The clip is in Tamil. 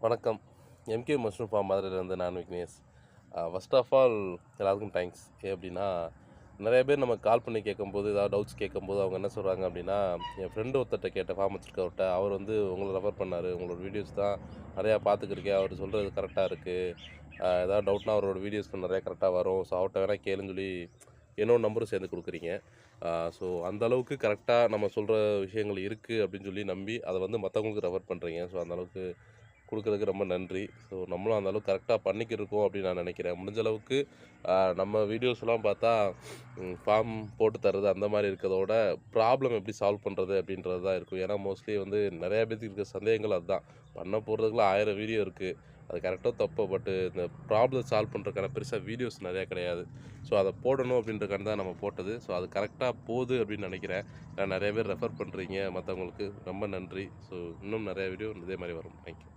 வணக்கம். எம்கே மஷ்ரூம் ஃபார்ம் மதுரையிலேருந்து நான் விக்னேஷ். ஃபர்ஸ்ட் ஆஃப் ஆல் எல்லாருக்கும் தேங்க்ஸ். ஏன் அப்படின்னா, நிறைய பேர் நமக்கு கால் பண்ணி கேட்கும்போது, ஏதாவது டவுட்ஸ் கேட்கும்போது அவங்க என்ன சொல்கிறாங்க அப்படின்னா, என் ஃப்ரெண்டு ஒருத்தர்ட்ட கேட்டேன், ஃபார்ம் வச்சிருக்கவர்ட்ட. அவர் வந்து உங்கள ரெஃபர் பண்ணார். உங்களோட வீடியோஸ் தான் நிறையா பார்த்துக்கிருக்கேன். அவர் சொல்கிறது கரெக்டாக இருக்குது. ஏதாவது டவுட்னா அவரோட வீடியோஸ்க்கு நிறையா கரெக்டாக வரும். ஸோ அவர்ட்ட வேணால் கேளுன்னு சொல்லி என்னோட நம்பரும் சேர்ந்து கொடுக்குறீங்க. ஸோ அந்த அளவுக்கு கரெக்டாக நம்ம சொல்கிற விஷயங்கள் இருக்குது அப்படின்னு சொல்லி நம்பி அதை வந்து மற்றவங்களுக்கு ரெஃபர் பண்ணுறீங்க. ஸோ அந்த அளவுக்கு குடுக்குறதுக்கு ரொம்ப நன்றி. ஸோ நம்மளும் அந்த அளவுக்கு கரெக்டாக பண்ணிக்கிருக்கோம் அப்படின்னு நான் நினைக்கிறேன். முடிஞ்ச அளவுக்கு நம்ம வீடியோஸ்லாம் பார்த்தா ஃபார்ம் போட்டு தர்றது அந்த மாரி இருக்கிறதோட, ப்ராப்ளம் எப்படி சால்வ் பண்ணுறது அப்படின்றது தான் இருக்கும். ஏன்னா மோஸ்ட்லி வந்து நிறையா பேத்துக்கு இருக்க சந்தேகங்கள் அதுதான். பண்ண போடுறதுக்குள்ள 1000 வீடியோ இருக்குது. அது கரெக்டோ தப்போ பட்டு இந்த ப்ராப்ளம் சால்வ் பண்ணுறதுக்கான பெருசா வீடியோஸ் நிறையா கிடையாது. ஸோ அதை போடணும் அப்படின்றதுக்காண்டி தான் நம்ம போட்டது. ஸோ அது கரெக்டாக போகுது அப்படின்னு நினைக்கிறேன். நிறைய பேர் ரெஃபர் பண்ணுறீங்க மற்றவங்களுக்கு. ரொம்ப நன்றி. ஸோ இன்னும் நிறையா வீடியோ இதே மாரி வரும். தேங்க்யூ.